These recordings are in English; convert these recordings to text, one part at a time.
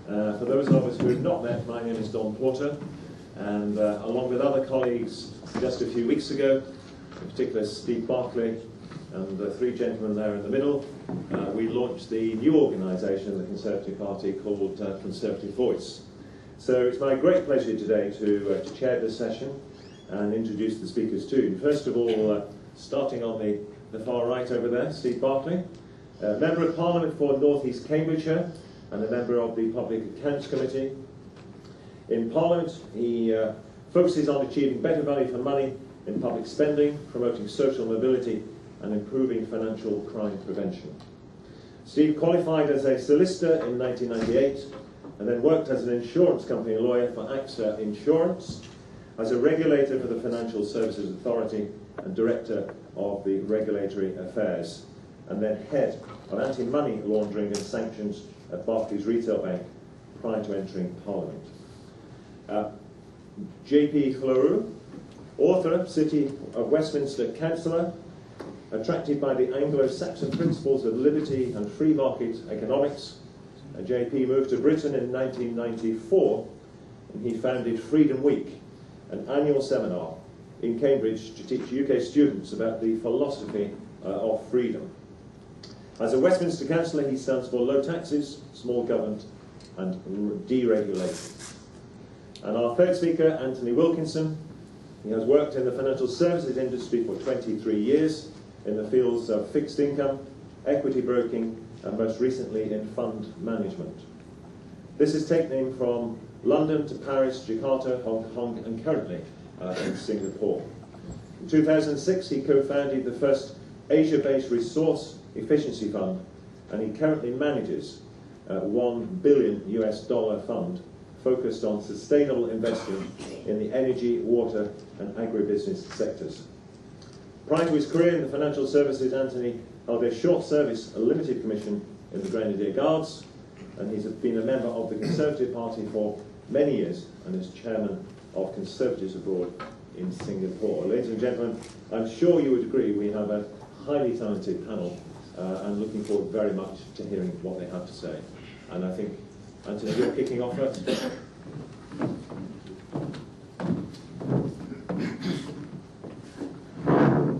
For those of us who have not met, my name is Don Porter, and along with other colleagues just a few weeks ago, in particular Steve Barclay and the three gentlemen there in the middle, we launched the new organisation of the Conservative Party called Conservative Voice. So it's my great pleasure today to chair this session and introduce the speakers to you. First of all, starting on the far right over there, Steve Barclay, Member of Parliament for North East Cambridgeshire and a member of the Public Accounts Committee. In Parliament, he focuses on achieving better value for money in public spending, promoting social mobility and improving financial crime prevention. Steve qualified as a solicitor in 1998 and then worked as an insurance company lawyer for AXA Insurance, as a regulator for the Financial Services Authority and director of the Regulatory Affairs, and then head of anti-money laundering and sanctions at Barclays Retail Bank prior to entering Parliament. J.P. Clorue, author, City of Westminster councillor, attracted by the Anglo-Saxon principles of liberty and free market economics. J.P. moved to Britain in 1994 and he founded Freedom Week, an annual seminar in Cambridge to teach UK students about the philosophy of freedom. As a Westminster councillor, he stands for low taxes, small government and deregulation. And our third speaker, Anthony Wilkinson, he has worked in the financial services industry for 23 years in the fields of fixed income, equity broking and most recently in fund management. This has taken him from London to Paris, Jakarta, Hong Kong and currently in Singapore. In 2006 he co-founded the first Asia-based resource efficiency fund, and he currently manages a $1 billion fund focused on sustainable investment in the energy, water and agribusiness sectors. Prior to his career in the financial services, Anthony held a short service, a limited commission in the Grenadier Guards, and he's been a member of the Conservative Party for many years and is chairman of Conservatives Abroad in Singapore. Ladies and gentlemen, I'm sure you would agree we have a highly talented panel and looking forward very much to hearing what they have to say. And I think, Anthony, you're kicking off first.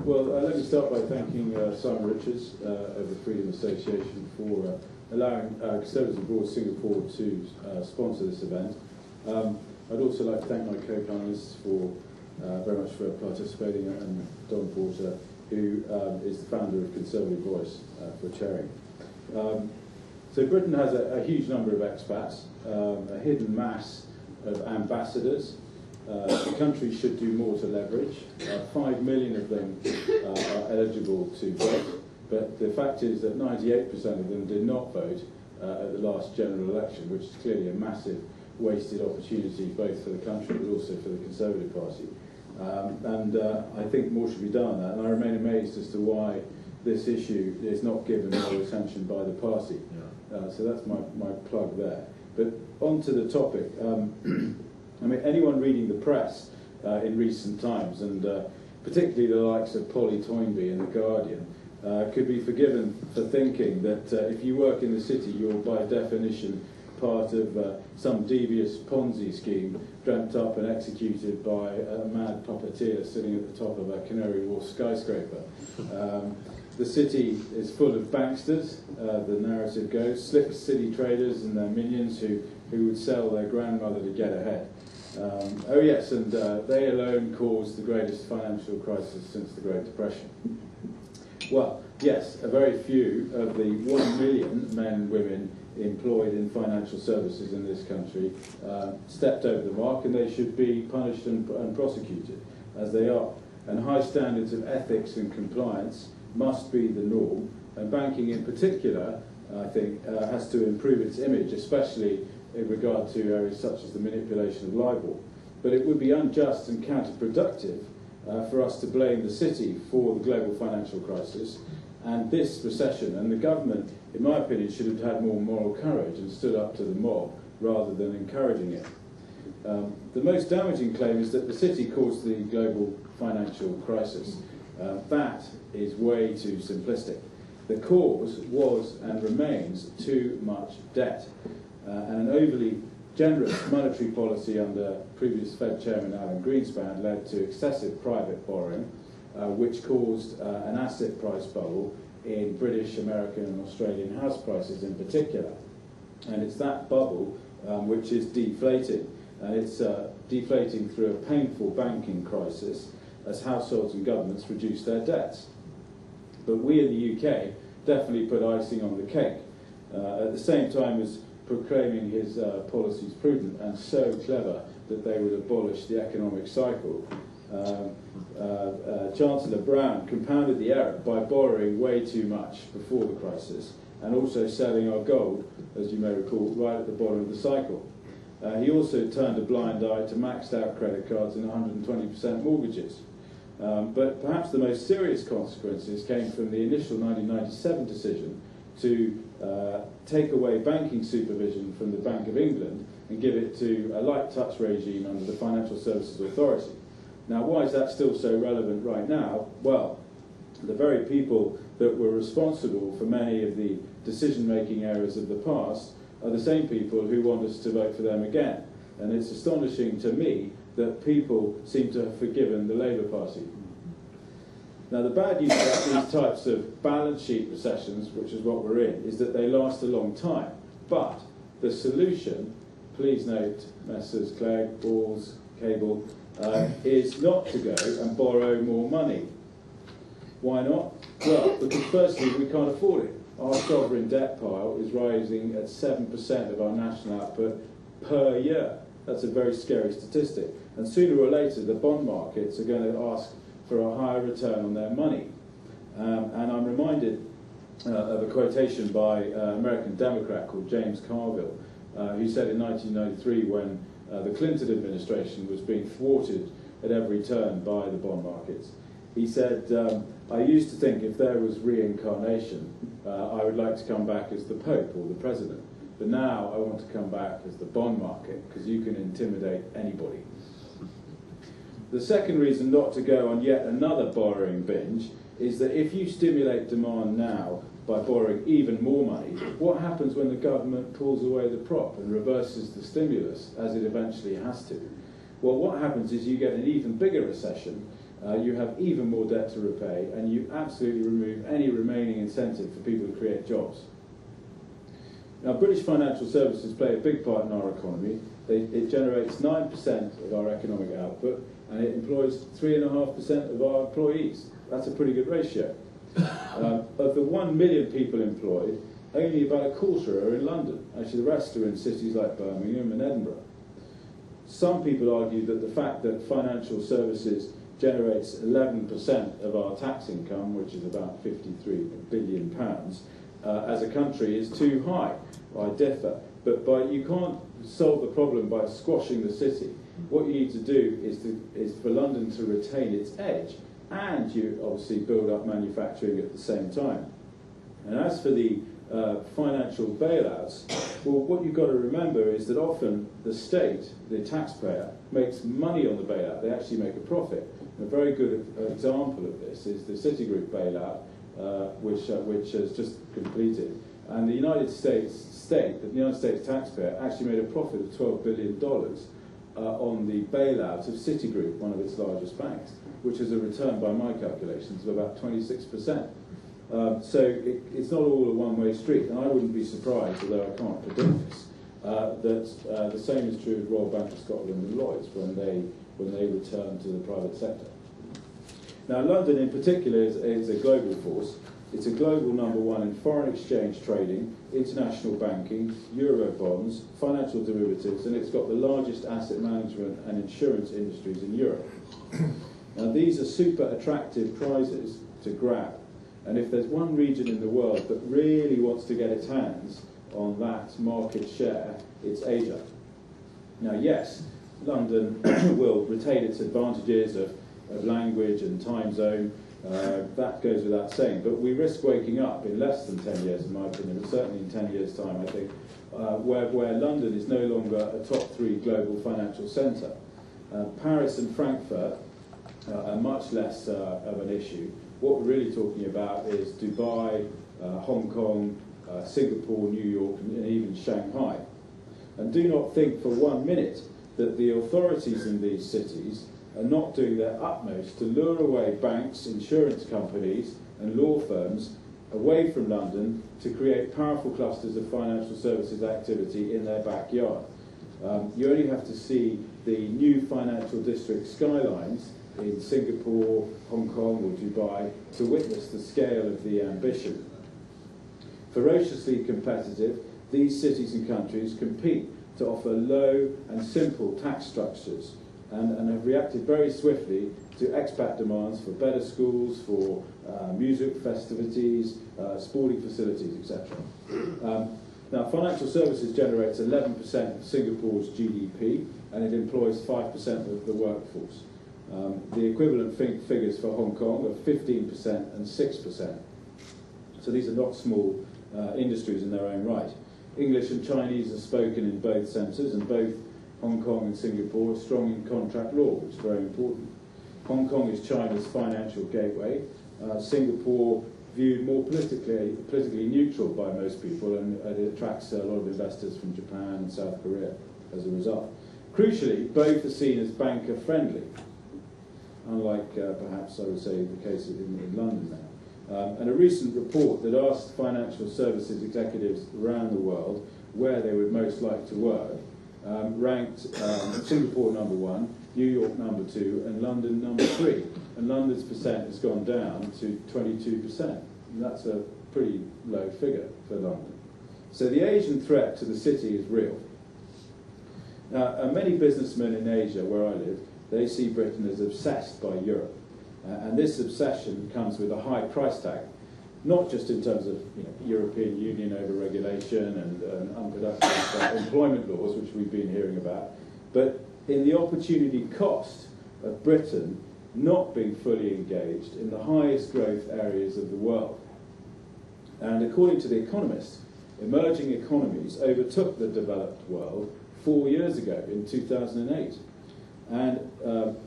Well, let me start by thanking Simon Richards of the Freedom Association for allowing Conservatives Abroad Singapore to sponsor this event. I'd also like to thank my co-panelists very much for participating, and Don Porter, who is the founder of Conservative Voice, for chairing. So Britain has a huge number of expats, a hidden mass of ambassadors. The country should do more to leverage. 5 million of them are eligible to vote, but the fact is that 98% of them did not vote at the last general election, which is clearly a massive wasted opportunity both for the country but also for the Conservative Party. I think more should be done on that, and I remain amazed as to why this issue is not given more attention by the party. So that's my plug there. But on to the topic. I mean, anyone reading the press in recent times, and particularly the likes of Polly Toynbee in The Guardian, could be forgiven for thinking that if you work in the city, you're by definition part of some devious Ponzi scheme dreamt up and executed by a mad puppeteer sitting at the top of a Canary Wharf skyscraper. The city is full of banksters, the narrative goes, slick city traders and their minions who would sell their grandmother to get ahead. Oh yes, and they alone caused the greatest financial crisis since the Great Depression. Well, yes, a very few of the 1 million men and women employed in financial services in this country stepped over the mark, and they should be punished and prosecuted, as they are. And high standards of ethics and compliance must be the norm, and banking in particular, I think, has to improve its image, especially in regard to areas such as the manipulation of LIBOR. But it would be unjust and counterproductive for us to blame the city for the global financial crisis and this recession, and the government, in my opinion, should have had more moral courage and stood up to the mob rather than encouraging it. The most damaging claim is that the city caused the global financial crisis. That is way too simplistic. The cause was and remains too much debt. and an overly generous monetary policy under previous Fed Chairman Alan Greenspan led to excessive private borrowing, which caused an asset price bubble in British, American and Australian house prices in particular. And it's that bubble which is deflating. And it's deflating through a painful banking crisis as households and governments reduce their debts. But we in the UK definitely put icing on the cake. At the same time as proclaiming his policies prudent and so clever that they would abolish the economic cycle, Chancellor Brown compounded the error by borrowing way too much before the crisis and also selling our gold, as you may recall, right at the bottom of the cycle. He also turned a blind eye to maxed out credit cards and 120% mortgages. But perhaps the most serious consequences came from the initial 1997 decision to take away banking supervision from the Bank of England and give it to a light touch regime under the Financial Services Authority. Now, why is that still so relevant right now? Well, the very people that were responsible for many of the decision-making errors of the past are the same people who want us to vote for them again. And it's astonishing to me that people seem to have forgiven the Labour Party. Now, the bad news about these types of balance sheet recessions, which is what we're in, is that they last a long time. But the solution, please note, Messrs. Clegg, Balls, Cable, is not to go and borrow more money. Why not? Well, because firstly, we can't afford it. Our sovereign debt pile is rising at 7% of our national output per year. That's a very scary statistic. And sooner or later, the bond markets are going to ask for a higher return on their money. And I'm reminded of a quotation by an American Democrat called James Carville, who said in 1993, when the Clinton administration was being thwarted at every turn by the bond markets, he said, I used to think if there was reincarnation, I would like to come back as the Pope or the President. But now I want to come back as the bond market, because you can intimidate anybody. The second reason not to go on yet another borrowing binge is that if you stimulate demand now by borrowing even more money, what happens when the government pulls away the prop and reverses the stimulus, as it eventually has to? Well, what happens is you get an even bigger recession, you have even more debt to repay, and you absolutely remove any remaining incentive for people to create jobs. Now, British financial services play a big part in our economy. It generates 9% of our economic output, and it employs 3.5% of our employees. That's a pretty good ratio. Of the 1 million people employed, only about a quarter are in London. Actually, the rest are in cities like Birmingham and Edinburgh. Some people argue that the fact that financial services generates 11% of our tax income, which is about £53 billion, as a country is too high. I differ. But you can't solve the problem by squashing the city. What you need to do is for London to retain its edge, and you obviously build up manufacturing at the same time. And as for the financial bailouts, well, what you've got to remember is that often the state, the taxpayer, makes money on the bailout. They actually make a profit. A very good example of this is the Citigroup bailout, which has just completed. And the United States taxpayer actually made a profit of $12 billion on the bailout of Citigroup, one of its largest banks, which is a return, by my calculations, of about 26%. So it's not all a one-way street, and I wouldn't be surprised, although I can't predict this, that the same is true of Royal Bank of Scotland and Lloyds when they return to the private sector. Now, London in particular is a global force. It's a global #1 in foreign exchange trading, international banking, euro bonds, financial derivatives, and it's got the largest asset management and insurance industries in Europe. Now, these are super attractive prizes to grab. And if there's one region in the world that really wants to get its hands on that market share, it's Asia. Now, yes, London will retain its advantages of language and time zone. That goes without saying. But we risk waking up in less than 10 years, in my opinion, but certainly in 10 years' time, I think, where London is no longer a top 3 global financial centre. Paris and Frankfurt are much less of an issue. What we're really talking about is Dubai, Hong Kong, Singapore, New York, and even Shanghai. And do not think for 1 minute that the authorities in these cities are not doing their utmost to lure away banks, insurance companies and law firms away from London to create powerful clusters of financial services activity in their backyard. You only have to see the new financial district skylines in Singapore, Hong Kong or Dubai to witness the scale of the ambition. Ferociously competitive, these cities and countries compete to offer low and simple tax structures and have reacted very swiftly to expat demands for better schools, for music festivities, sporting facilities, etc. Now, financial services generates 11% of Singapore's GDP and it employs 5% of the workforce. The equivalent figures for Hong Kong are 15% and 6%. So these are not small industries in their own right. English and Chinese are spoken in both centres, and both Hong Kong and Singapore are strong in contract law, which is very important. Hong Kong is China's financial gateway. Singapore viewed more politically neutral by most people, and it attracts a lot of investors from Japan and South Korea as a result. Crucially, both are seen as banker-friendly, unlike perhaps I would say the case in London now. And a recent report that asked financial services executives around the world where they would most like to work ranked Singapore number 1, New York number 2, and London number 3. And London's percent has gone down to 22%. And that's a pretty low figure for London. So the Asian threat to the city is real. Now, many businessmen in Asia, where I live, they see Britain as obsessed by Europe. And this obsession comes with a high price tag, not just in terms of European Union over-regulation and unproductive employment laws, which we've been hearing about, but in the opportunity cost of Britain not being fully engaged in the highest growth areas of the world. And according to The Economist, emerging economies overtook the developed world 4 years ago in 2008. And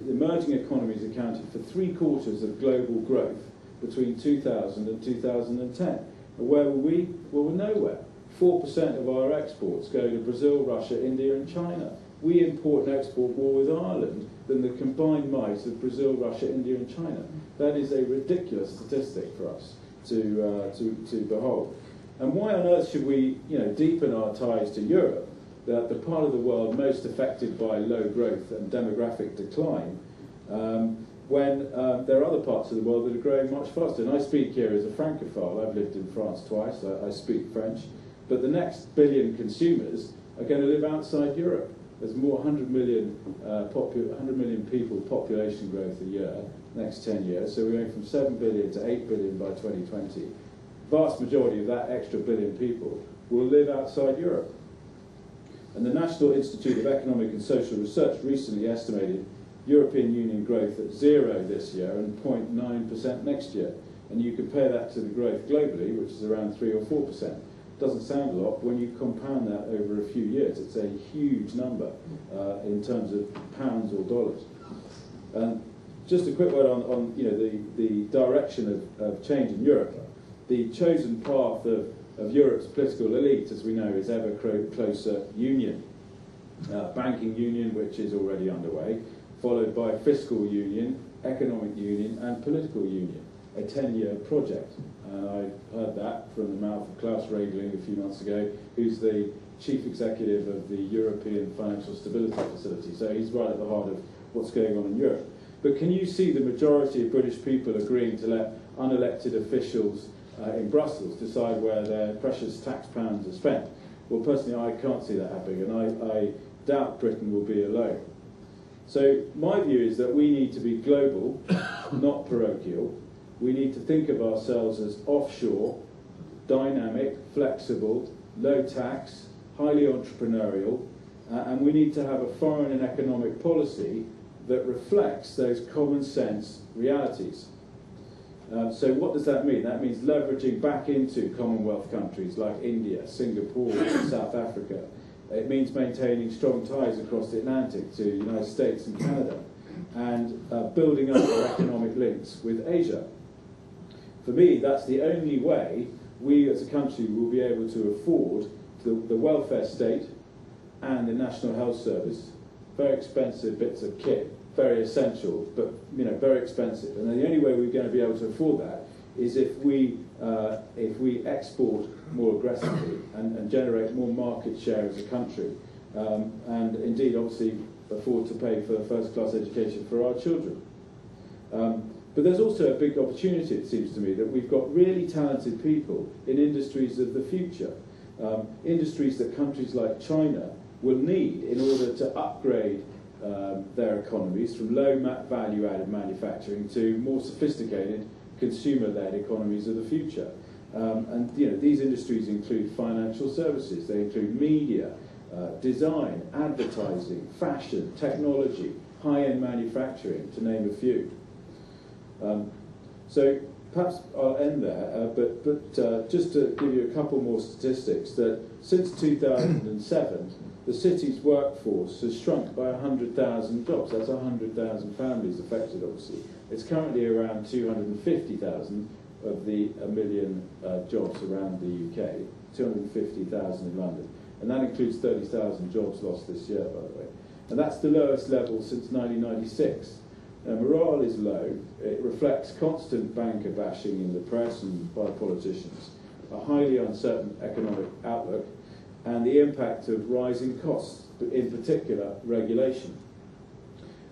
emerging economies accounted for 3/4 of global growth between 2000 and 2010. And where were we? Well, we're nowhere. 4% of our exports go to Brazil, Russia, India and China. We import and export more with Ireland than the combined might of Brazil, Russia, India and China. That is a ridiculous statistic for us to behold. And why on earth should we deepen our ties to Europe, the part of the world most affected by low growth and demographic decline, when there are other parts of the world that are growing much faster? And I speak here as a francophile. I've lived in France twice. I speak French. But the next billion consumers are going to live outside Europe. There's more 100 million people population growth a year, next 10 years. So we're going from 7 billion to 8 billion by 2020. Vast majority of that extra billion people will live outside Europe. And the National Institute of Economic and Social Research recently estimated European Union growth at 0 this year and 0.9% next year. And you compare that to the growth globally, which is around 3 or 4%. Doesn't sound a lot, but when you compound that over a few years, it's a huge number in terms of pounds or dollars. And just a quick word on the direction of change in Europe. The chosen path of Europe's political elite, as we know, is ever closer union. Banking union, which is already underway, followed by fiscal union, economic union, and political union, a 10-year project. And I heard that from the mouth of Klaus Regling a few months ago, who's the chief executive of the European Financial Stability Facility. So he's right at the heart of what's going on in Europe. But can you see the majority of British people agreeing to let unelected officials in Brussels decide where their precious tax pounds are spent? Well, personally, I can't see that happening, and I doubt Britain will be alone. So my view is that we need to be global, not parochial. We need to think of ourselves as offshore, dynamic, flexible, low tax, highly entrepreneurial, and we need to have a foreign and economic policy that reflects those common sense realities. So what does that mean? That means leveraging back into Commonwealth countries like India, Singapore, South Africa. It means maintaining strong ties across the Atlantic to the United States and Canada, and building up our economic links with Asia. For me, that's the only way we as a country will be able to afford the welfare state, and the National Health Service. Very expensive bits of kit, very essential, but very expensive. And the only way we're going to be able to afford that is if we export more aggressively and generate more market share as a country, and indeed, obviously, afford to pay for first-class education for our children. But there's also a big opportunity, it seems to me, that we've got really talented people in industries of the future, industries that countries like China will need in order to upgrade their economies from low value-added manufacturing to more sophisticated consumer-led economies of the future. And these industries include financial services, they include media, design, advertising, fashion, technology, high-end manufacturing, to name a few. So perhaps I'll end there, but just to give you a couple more statistics, that since 2007, the city's workforce has shrunk by 100,000 jobs. That's 100,000 families affected, obviously. It's currently around 250,000 of the 1 million jobs around the UK, 250,000 in London. And that includes 30,000 jobs lost this year, by the way. And that's the lowest level since 1996. Morale is low. It reflects constant banker bashing in the press and by politicians, a highly uncertain economic outlook, and the impact of rising costs, but in particular regulation.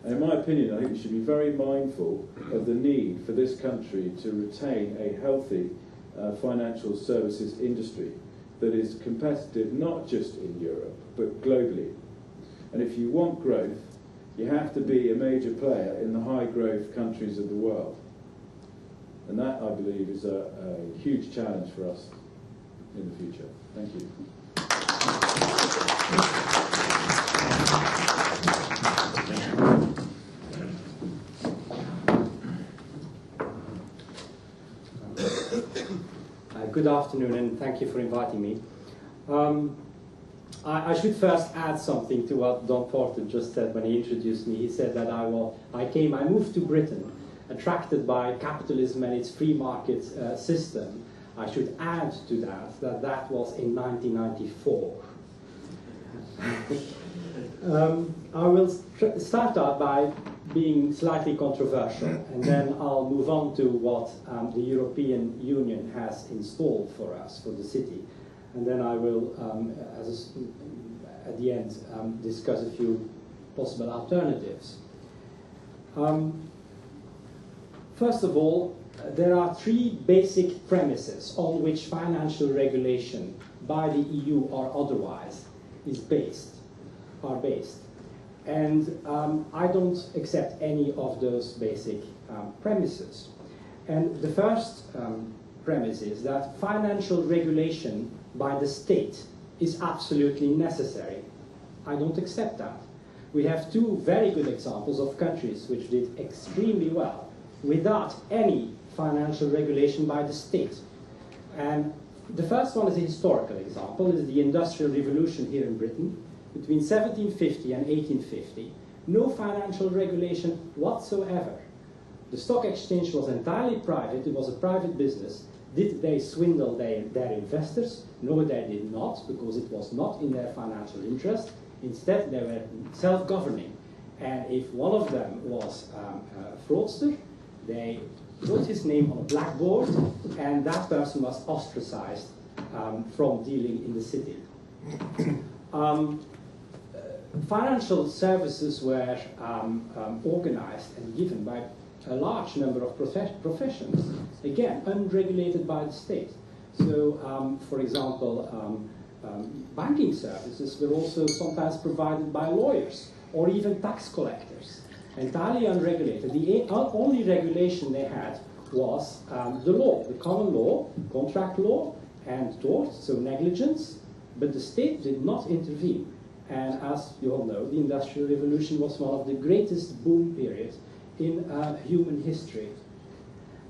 And in my opinion, I think we should be very mindful of the need for this country to retain a healthy financial services industry that is competitive not just in Europe, but globally. And if you want growth, you have to be a major player in the high-growth countries of the world. And that, I believe, is a huge challenge for us in the future. Thank you. Good afternoon, and thank you for inviting me. I should first add something to what Don Porter just said when he introduced me. He said that I moved to Britain, attracted by capitalism and its free market system. I should add to that was in 1994. I will start out by being slightly controversial, and then I'll move on to what the European Union has installed for us, for the city. And then I will, at the end, discuss a few possible alternatives. First of all, there are three basic premises on which financial regulation by the EU or otherwise are based. And I don't accept any of those basic premises. And the first premise is that financial regulation by the state is absolutely necessary. I don't accept that. We have two very good examples of countries which did extremely well without any financial regulation by the state. And the first one is a historical example, is the Industrial Revolution here in Britain. Between 1750 and 1850, no financial regulation whatsoever. The stock exchange was entirely private, it was a private business. Did they swindle their investors? No, they did not, because it was not in their financial interest. Instead, they were self-governing. And if one of them was a fraudster, they wrote his name on a blackboard, and that person was ostracized from dealing in the city. Financial services were organized and given by a large number of professions, again, unregulated by the state. So, for example, banking services were also sometimes provided by lawyers or even tax collectors, entirely unregulated. The only regulation they had was the law, the common law, contract law, and tort, so negligence, but the state did not intervene. And as you all know, the Industrial Revolution was one of the greatest boom periods in human history.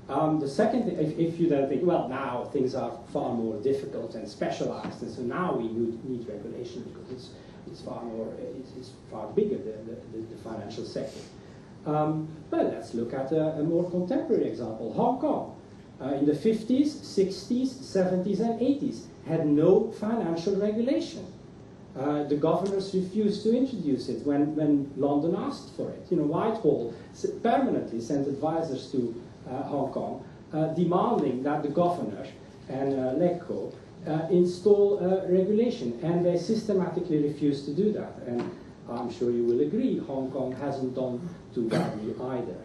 The second thing, if you then think, well, now things are far more difficult and specialized, and so now we need regulation because it's far bigger than the financial sector. But let's look at a more contemporary example. Hong Kong, in the 50s, 60s, 70s, and 80s, had no financial regulation. The governors refused to introduce it when London asked for it. You know, Whitehall permanently sent advisors to Hong Kong demanding that the governor and LegCo install regulation, and they systematically refused to do that. And I'm sure you will agree, Hong Kong hasn't done too badly either.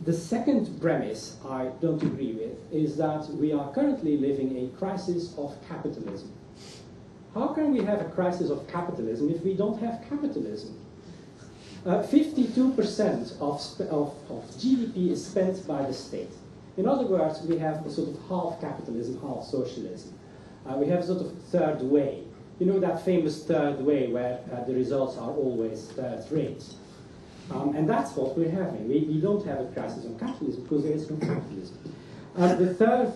The second premise I don't agree with is that we are currently living a crisis of capitalism. How can we have a crisis of capitalism if we don't have capitalism? 52% of GDP is spent by the state. In other words, we have a sort of half capitalism, half socialism. We have a sort of third way. You know that famous third way where the results are always third rate. And that's what we're having. We don't have a crisis on capitalism because there is no capitalism. The third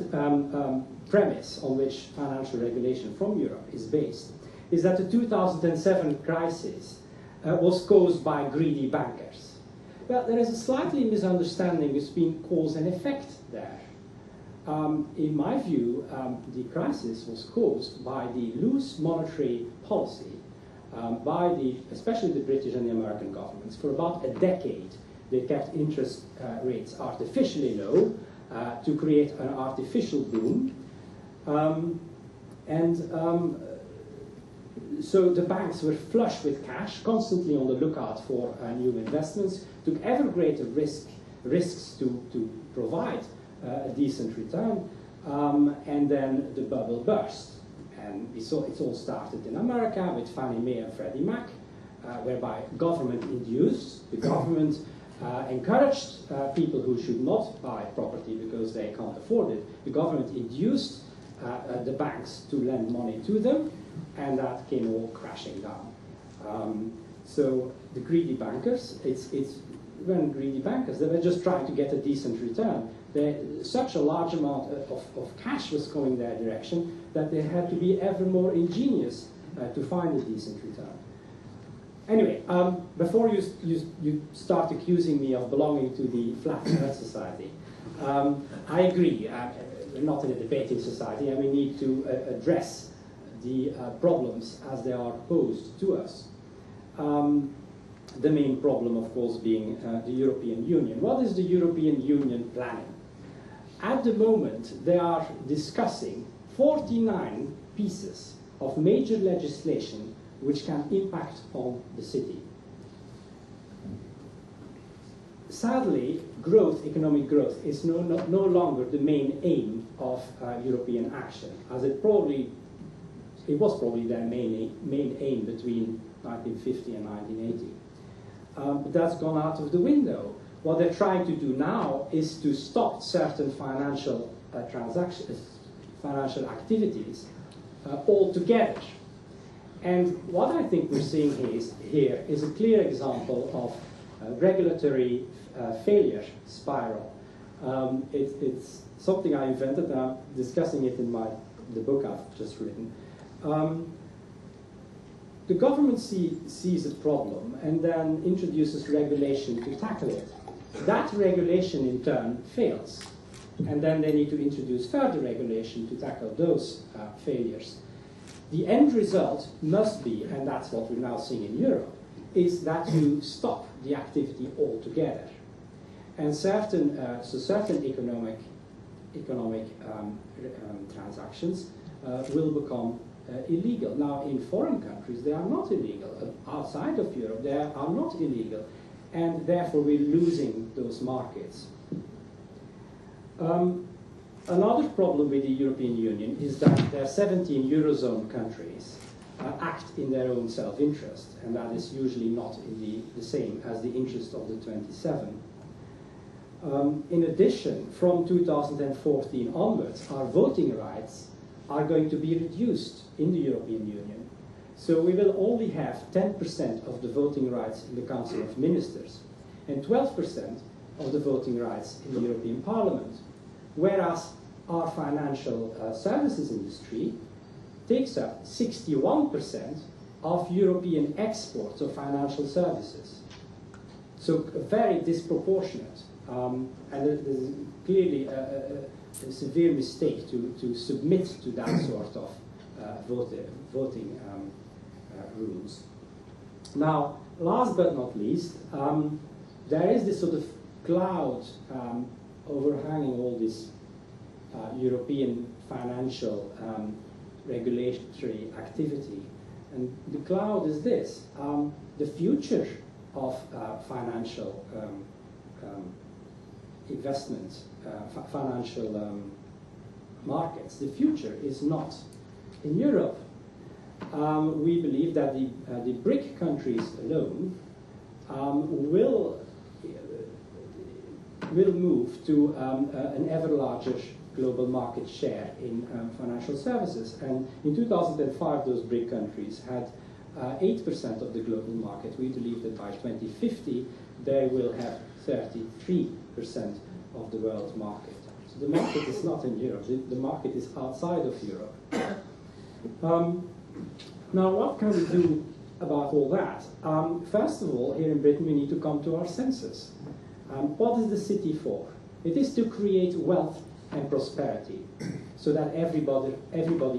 premise on which financial regulation from Europe is based is that the 2007 crisis was caused by greedy bankers. Well, there is a slightly misunderstanding between cause and effect there. In my view, the crisis was caused by the loose monetary policy by especially the British and the American governments. For about a decade, they kept interest rates artificially low to create an artificial boom. So the banks were flush with cash, constantly on the lookout for new investments, took ever greater risks to provide a decent return, and then the bubble burst. And we saw it all started in America with Fannie Mae and Freddie Mac, whereby government-induced, the government encouraged people who should not buy property because they can't afford it. The government induced the banks to lend money to them, and that came all crashing down. So the greedy bankers, when greedy bankers, they were just trying to get a decent return. Such a large amount of cash was going their direction that they had to be ever more ingenious to find a decent return. Anyway, before you start accusing me of belonging to the flat earth society, I agree. We're not in a debating society, and we need to address the problems as they are posed to us. The main problem, of course, being the European Union. What is the European Union planning? At the moment, they are discussing 49 pieces of major legislation which can impact on the city. Sadly, economic growth, is no longer the main aim of European action, as it was probably their main aim between 1950 and 1980. But that's gone out of the window. What they're trying to do now is to stop certain financial financial activities altogether. And what I think we're seeing here is a clear example of regulatory failure spiral. It's something I invented, and I'm discussing it in the book I've just written. The government sees a problem and then introduces regulation to tackle it. That regulation in turn fails, and then they need to introduce further regulation to tackle those failures. The end result must be, and that's what we're now seeing in Europe, is that you stop the activity altogether. And certain economic transactions will become illegal. Now, in foreign countries, they are not illegal. Outside of Europe, they are not illegal. And therefore, we're losing those markets. Another problem with the European Union is that there are 17 Eurozone countries act in their own self-interest, and that is usually not the same as the interest of the 27. In addition, from 2014 onwards, our voting rights are going to be reduced in the European Union. So we will only have 10% of the voting rights in the Council of Ministers and 12% of the voting rights in the European Parliament, whereas our financial services industry takes up 61% of European exports of financial services. So very disproportionate. And there's clearly a severe mistake to submit to that sort of voting rules. Now, last but not least, there is this sort of cloud overhanging all this European financial regulatory activity. And the cloud is this: the future of financial investment, financial markets. The future is not in Europe. We believe that the BRIC countries alone will move to an ever larger global market share in financial services. And in 2005, those BRIC countries had 8% of the global market. We believe that by 2050, they will have 33% of the world market. So the market is not in Europe. The market is outside of Europe. Now, what can we do about all that? First of all, here in Britain, we need to come to our senses. What is the city for? It is to create wealth and prosperity so that everybody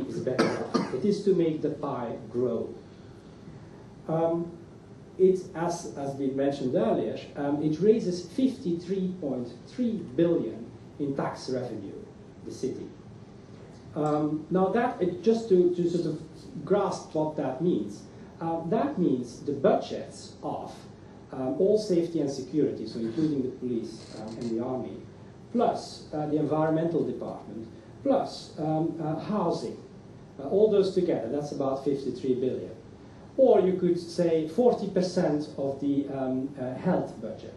is better off. It is to make the pie grow. It, as been mentioned earlier, it raises 53.3 billion in tax revenue, the city. Now that, just to sort of grasp what that means the budgets of all safety and security, so including the police and the army, plus the environmental department, plus housing, all those together, that's about 53 billion. Or you could say 40% of the health budget.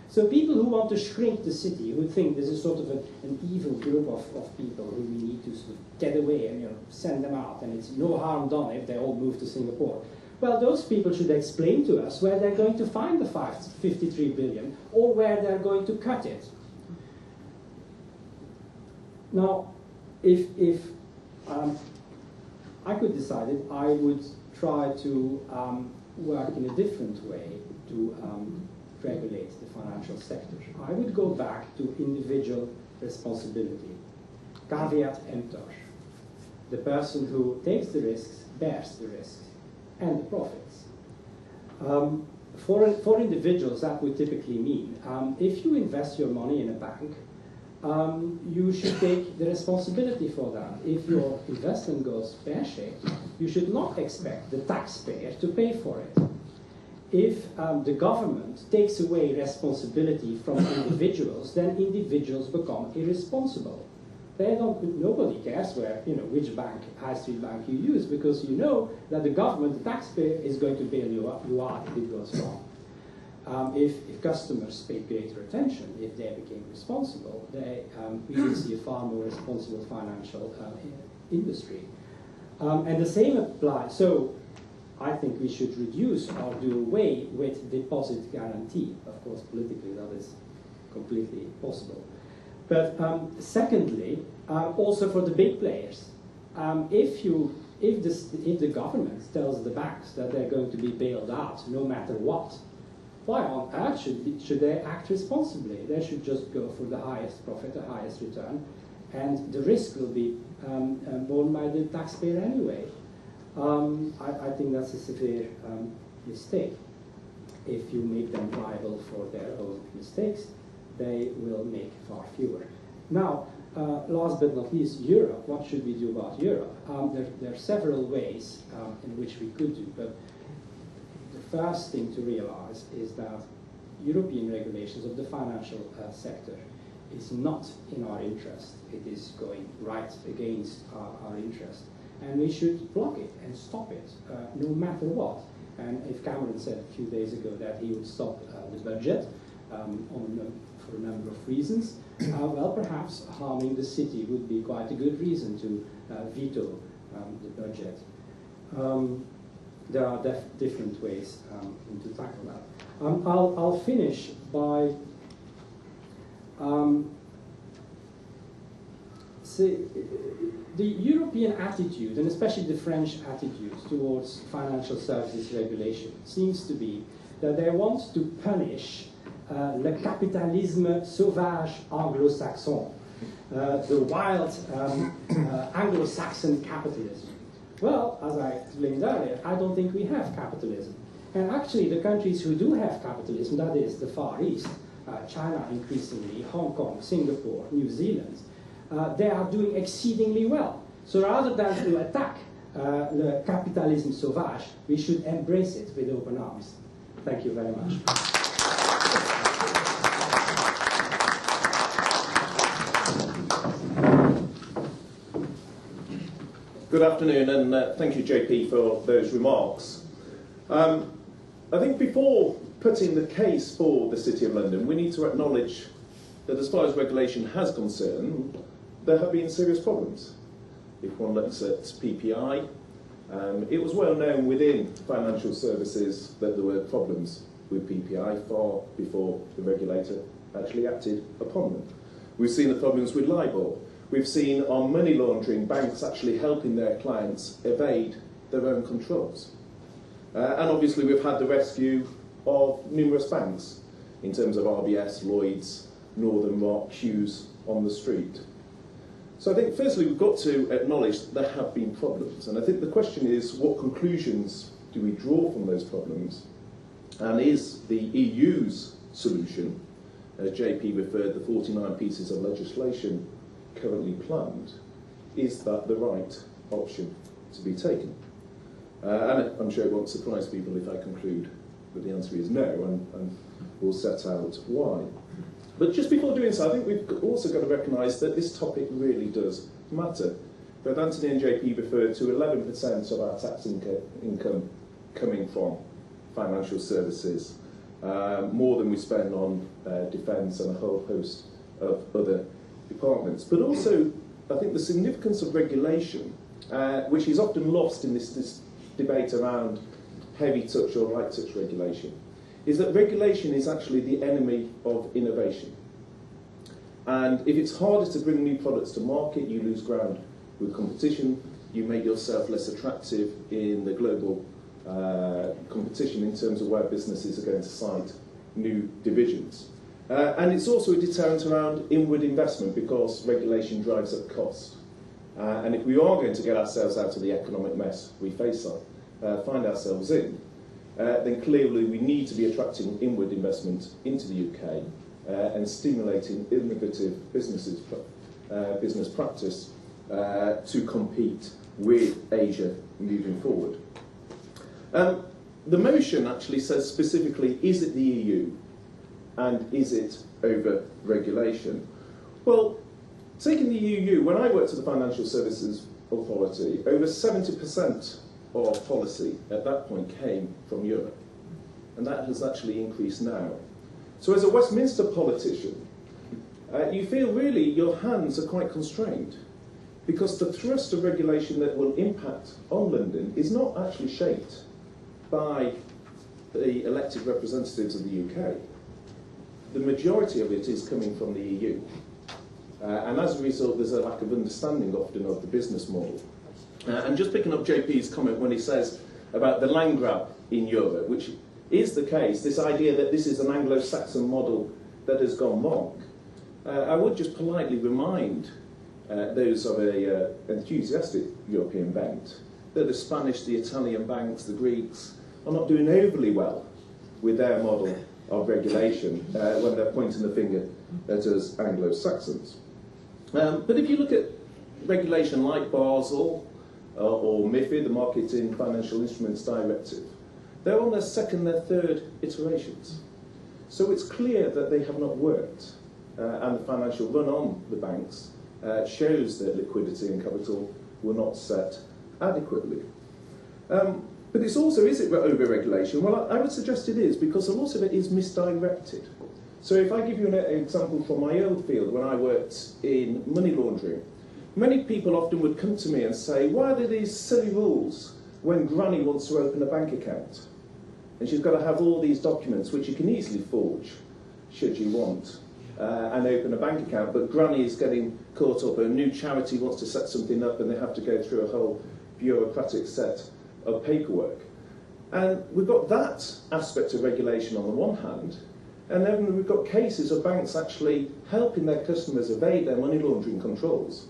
So people who want to shrink the city, who think this is sort of an evil group of people who we need to sort of get away and send them out, and it's no harm done if they all move to Singapore. Well, those people should explain to us where they're going to find the 53 billion, or where they're going to cut it. Now, if I could decide it, I would try to work in a different way to regulate the financial sector. I would go back to individual responsibility. Caveat emptor. The person who takes the risks bears the risks and the profits. For individuals, that would typically mean if you invest your money in a bank, you should take the responsibility for that. If your investment goes pear-shaped, you should not expect the taxpayer to pay for it. If the government takes away responsibility from individuals, then individuals become irresponsible. Nobody cares which bank, high street bank you use, because you know that the government, the taxpayer, is going to bail you out if it goes wrong. If customers paid greater attention, if they became responsible, we will see a far more responsible financial industry. And the same applies. So I think we should reduce or do away with deposit guarantee. Of course, politically that is completely possible. But secondly, also for the big players, if the government tells the banks that they're going to be bailed out no matter what, why on earth should they act responsibly? They should just go for the highest profit, the highest return, and the risk will be borne by the taxpayer anyway. I think that's a severe mistake. If you make them liable for their own mistakes, they will make far fewer. Now, last but not least, Europe. What should we do about Europe? There are several ways in which we could do, but the first thing to realize is that European regulations of the financial sector is not in our interest. It is going right against our interest. And we should block it and stop it, no matter what. And if Cameron said a few days ago that he would stop the budget for a number of reasons, well, perhaps harming the city would be quite a good reason to veto the budget. There are different ways to tackle that. I'll finish by the European attitude, and especially the French attitude towards financial services regulation, seems to be that they want to punish le capitalisme sauvage anglo-saxon, the wild Anglo-Saxon capitalism. Well, as I explained earlier, I don't think we have capitalism. And actually, the countries who do have capitalism, that is the Far East, China increasingly, Hong Kong, Singapore, New Zealand, they are doing exceedingly well. So rather than to attack the capitalism sauvage, we should embrace it with open arms. Thank you very much. Good afternoon, and thank you, JP, for those remarks. I think before putting the case for the City of London, we need to acknowledge that as far as regulation has concerned, there have been serious problems. If one looks at PPI, it was well known within financial services that there were problems with PPI far before the regulator actually acted upon them. We've seen the problems with LIBOR. We've seen on money laundering banks actually helping their clients evade their own controls. And obviously we've had the rescue of numerous banks in terms of RBS, Lloyds, Northern Rock, Hughes on the street. So I think firstly we've got to acknowledge that there have been problems, and I think the question is, what conclusions do we draw from those problems? And is the EU's solution, as JP referred, the 49 pieces of legislation currently planned, is that the right option to be taken? And I'm sure it won't surprise people if I conclude that the answer is no, and we'll set out why. But just before doing so, I think we've also got to recognise that this topic really does matter. Both Anthony and JP referred to 11% of our tax income coming from financial services, more than we spend on defence and a whole host of other departments. But also, I think the significance of regulation, which is often lost in this debate around heavy touch or light touch regulation, is that regulation is actually the enemy of innovation. And if it's harder to bring new products to market, you lose ground with competition, you make yourself less attractive in the global competition in terms of where businesses are going to cite new divisions. And it's also a deterrent around inward investment because regulation drives up cost. And if we are going to get ourselves out of the economic mess we find ourselves in, then clearly we need to be attracting inward investment into the UK and stimulating innovative business practice to compete with Asia moving forward. The motion actually says specifically, is it the EU and is it over regulation? Well, taking the EU, when I worked at the Financial Services Authority, over 70% of policy at that point came from Europe, and that has actually increased now. So as a Westminster politician, you feel really your hands are quite constrained, because the thrust of regulation that will impact on London is not actually shaped by the elected representatives of the UK. The majority of it is coming from the EU. And as a result, there's a lack of understanding often of the business model. And just picking up JP's comment when he says about the land grab in Europe, which is the case, this idea that this is an Anglo-Saxon model that has gone wrong, I would just politely remind those of an enthusiastic European bent that the Spanish, the Italian banks, the Greeks are not doing overly well with their model of regulation when they're pointing the finger at us Anglo-Saxons. But if you look at regulation like Basel or MiFID, the Market in Financial Instruments Directive, they're on their second, their third iterations. So it's clear that they have not worked, and the financial run on the banks shows that liquidity and capital were not set adequately. But it's also, is it over-regulation? Well, I would suggest it is, because a lot of it is misdirected. So if I give you an example from my old field, when I worked in money laundering, many people often would come to me and say, why are there these silly rules when Granny wants to open a bank account? And she's got to have all these documents, which you can easily forge, should you want, and open a bank account. But Granny is getting caught up, a new charity wants to set something up, and they have to go through a whole bureaucratic set of paperwork. And we've got that aspect of regulation on the one hand, and then we've got cases of banks actually helping their customers evade their money laundering controls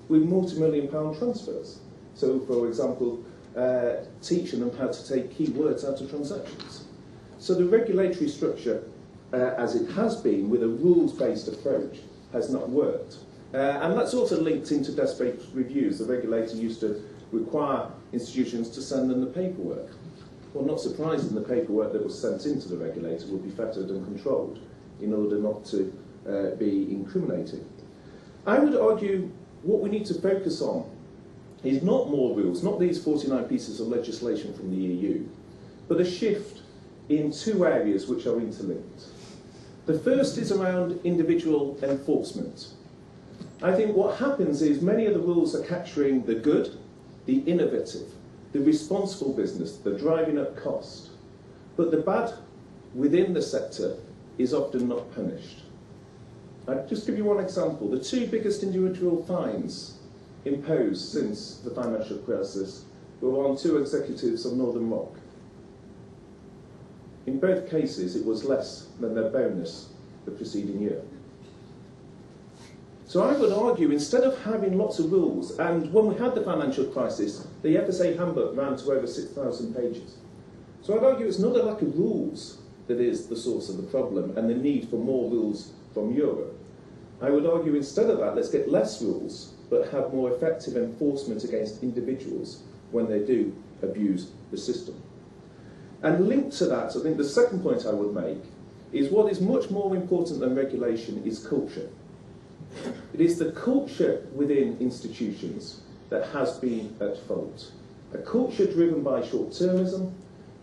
with multi-million-pound transfers. So, for example, teaching them how to take keywords out of transactions. So the regulatory structure, as it has been with a rules-based approach, has not worked. And that's also linked into desk-based reviews. The regulator used to require institutions to send them the paperwork. Well, not surprising, the paperwork that was sent into the regulator would be fettered and controlled in order not to be incriminating. I would argue what we need to focus on is not more rules, not these 49 pieces of legislation from the EU, but a shift in two areas which are interlinked. The first is around individual enforcement. I think what happens is many of the rules are capturing the good, the innovative, the responsible business, the driving up cost. But the bad within the sector is often not punished. I'll just give you one example. The two biggest individual fines imposed since the financial crisis were on two executives of Northern Rock. In both cases, it was less than their bonus the preceding year. So I would argue, instead of having lots of rules, and when we had the financial crisis, the FSA handbook ran to over 6,000 pages. So I'd argue it's not a lack of rules that is the source of the problem and the need for more rules from Europe. I would argue instead of that, let's get less rules, but have more effective enforcement against individuals when they do abuse the system. And linked to that, I think the second point I would make is what is much more important than regulation is culture. It is the culture within institutions that has been at fault. A culture driven by short-termism,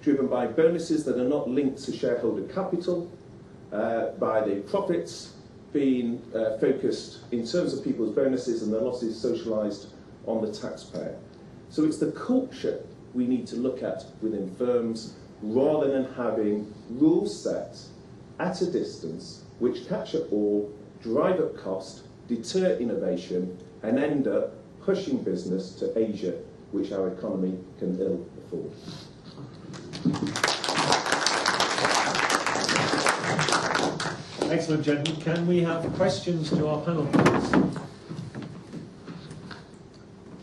driven by bonuses that are not linked to shareholder capital, by the profits being focused in terms of people's bonuses and their losses socialised on the taxpayer. So it's the culture we need to look at within firms rather than having rules set at a distance which capture all, drive up cost, deter innovation, and end up pushing business to Asia, which our economy can ill afford. Excellent, gentlemen. Can we have questions to our panel, please?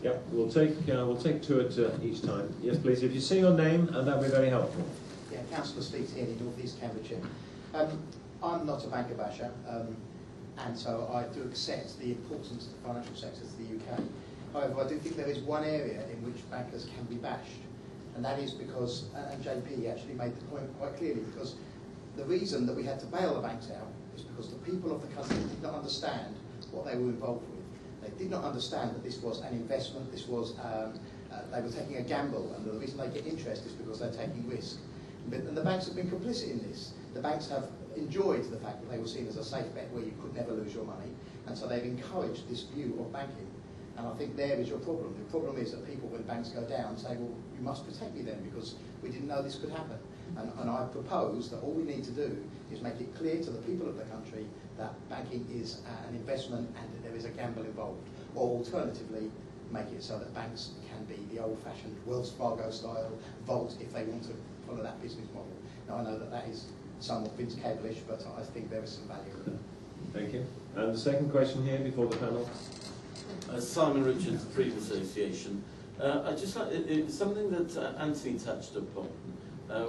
Yep, we'll take two at each time. Yes, please. If you say your name, and that'd be very helpful. Yeah, Councillor Steve Tierney, North East Cambridgeshire. I'm not a banker basher, and so I do accept the importance of the financial sector to the UK. However, I do think there is one area in which bankers can be bashed, and that is because, and JP actually made the point quite clearly, because the reason that we had to bail the banks out is because the people of the country did not understand what they were involved with. They did not understand that this was an investment, this was, they were taking a gamble, and the reason they get interest is because they're taking risk. And the banks have been complicit in this. The banks have enjoyed the fact that they were seen as a safe bet where you could never lose your money, and so they've encouraged this view of banking. And I think there is your problem. The problem is that people, when banks go down, say, well, you must protect me then because we didn't know this could happen. And I propose that all we need to do is make it clear to the people of the country that banking is an investment and that there is a gamble involved. Or alternatively, make it so that banks can be the old-fashioned Wells Fargo style vault if they want to follow that business model. Now I know that that is somewhat Vince Cable-ish, but I think there is some value in that. Thank you. And the second question here before the panel. Simon Richards, Freedom Association. I just like something that Anthony touched upon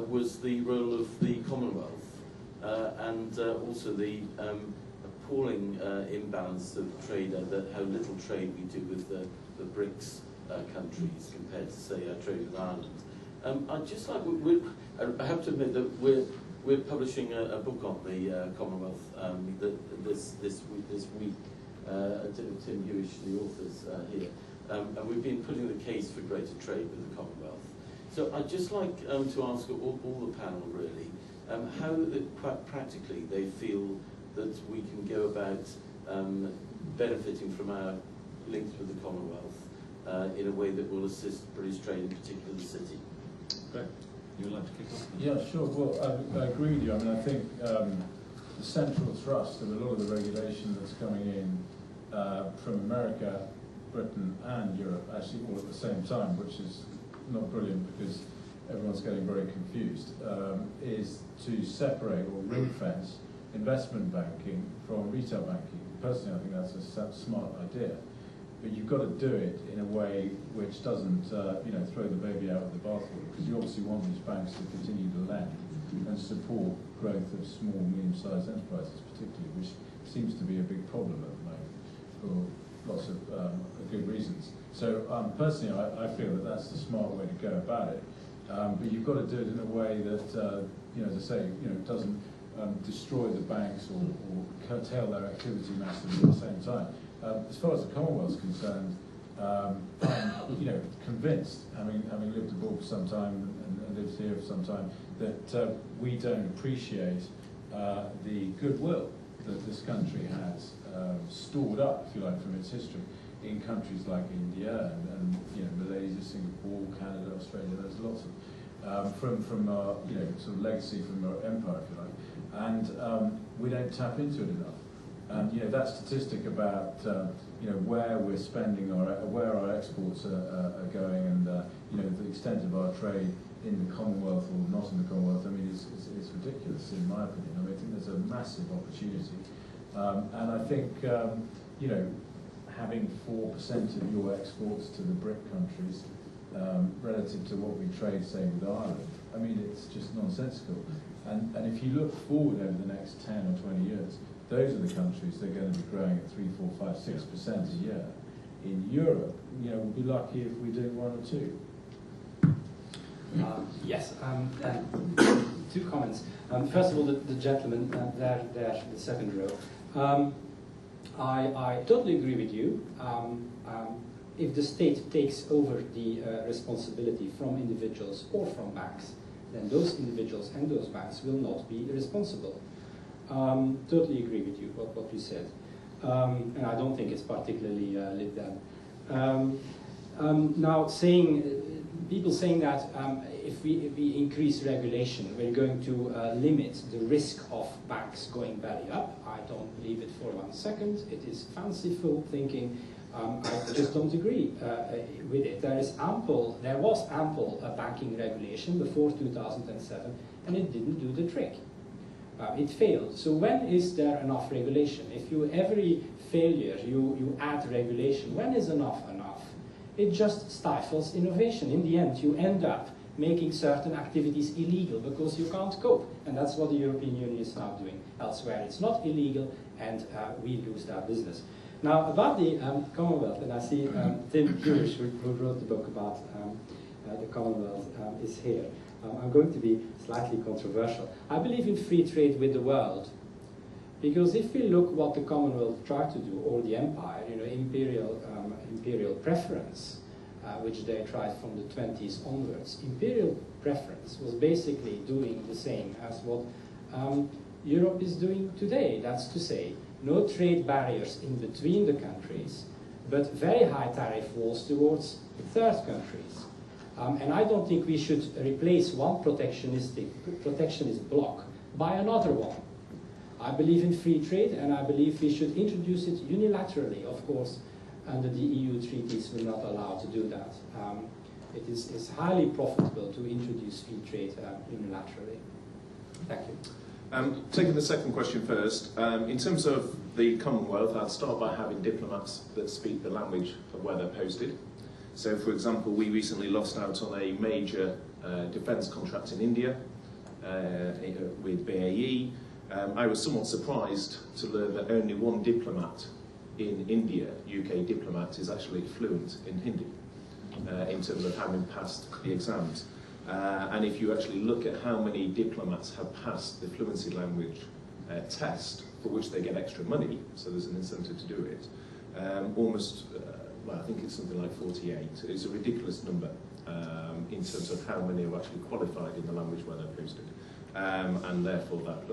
was the role of the Commonwealth and also the appalling imbalance of trade, how little trade we do with the BRICS countries compared to, say, our trade with Ireland. I just like I have to admit that we're publishing a book on the Commonwealth this week. Tim Hewish, the authors here, and we've been putting the case for greater trade with the Commonwealth. So I'd just like to ask all the panel really how quite practically they feel that we can go about benefiting from our links with the Commonwealth in a way that will assist British trade, in particular the city. Great. You would like to kick off? Yeah, sure. Well, I agree with you. I mean, I think the central thrust of a lot of the regulation that's coming in from America, Britain and Europe, actually all at the same time, which is not brilliant because everyone's getting very confused, is to separate or ring-fence investment banking from retail banking. Personally, I think that's a smart idea. but you've got to do it in a way which doesn't, throw the baby out with the bathwater, because you obviously want these banks to continue to lend and support growth of small, medium-sized enterprises, particularly, which seems to be a big problem at the moment for lots of good reasons. So personally, I feel that that's the smart way to go about it. But you've got to do it in a way that, as I say, doesn't destroy the banks or curtail their activity massively at the same time. As far as the Commonwealth's concerned, I'm convinced, having lived abroad for some time and lived here for some time, that we don't appreciate the goodwill that this country has stored up, if you like, from its history in countries like India and Malaysia, Singapore, Canada, Australia. There's lots of from our sort of legacy from our empire, if you like, and we don't tap into it enough. And that statistic about where we're spending where our exports are going, and the extent of our trade in the Commonwealth or not in the Commonwealth, it's ridiculous in my opinion. I think there's a massive opportunity, and I think having 4% of your exports to the BRIC countries relative to what we trade, say, with Ireland, it's just nonsensical. And if you look forward over the next 10 or 20 years, those are the countries that are going to be growing at 3, 4, 5, 6% a year. In Europe, we'll be lucky if we do 1 or 2. Yes, two comments. First of all, the gentleman there, the second row. I totally agree with you. If the state takes over the responsibility from individuals or from banks, then those individuals and those banks will not be responsible. Totally agree with you, what you said. And I don't think it's particularly Lib Dem. Now, people saying that if we increase regulation, we're going to limit the risk of banks going belly up. I don't believe it for 1 second. It is fanciful thinking. I just don't agree with it. There was ample banking regulation before 2007, and it didn't do the trick. It failed. So when is there enough regulation? If every failure you add regulation, when is enough? It just stifles innovation. In the end, you end up making certain activities illegal because you can't cope. And that's what the European Union is now doing. Elsewhere, it's not illegal, and we lose that business. Now, about the Commonwealth, and I see Tim Hewish, who wrote the book about the Commonwealth, is here. I'm going to be slightly controversial. I believe in free trade with the world, because if we look what the Commonwealth tried to do, or the empire, imperial preference, which they tried from the 20s onwards, imperial preference was basically doing the same as what Europe is doing today. That's to say, no trade barriers in between the countries, but very high tariff walls towards third countries. And I don't think we should replace one protectionist bloc by another one. I believe in free trade, and I believe we should introduce it unilaterally, of course, under the EU treaties we're not allowed to do that. It is highly profitable to introduce free trade unilaterally. Thank you. Taking the second question first, in terms of the Commonwealth, I'd start by having diplomats that speak the language of where they're posted. So, for example, we recently lost out on a major defence contract in India with BAE. I was somewhat surprised to learn that only one diplomat in India, UK diplomat, is actually fluent in Hindi in terms of having passed the exams. And if you actually look at how many diplomats have passed the fluency language test, for which they get extra money, so there's an incentive to do it, I think it's something like 48. It's a ridiculous number in terms of how many are actually qualified in the language where they're posted. And therefore that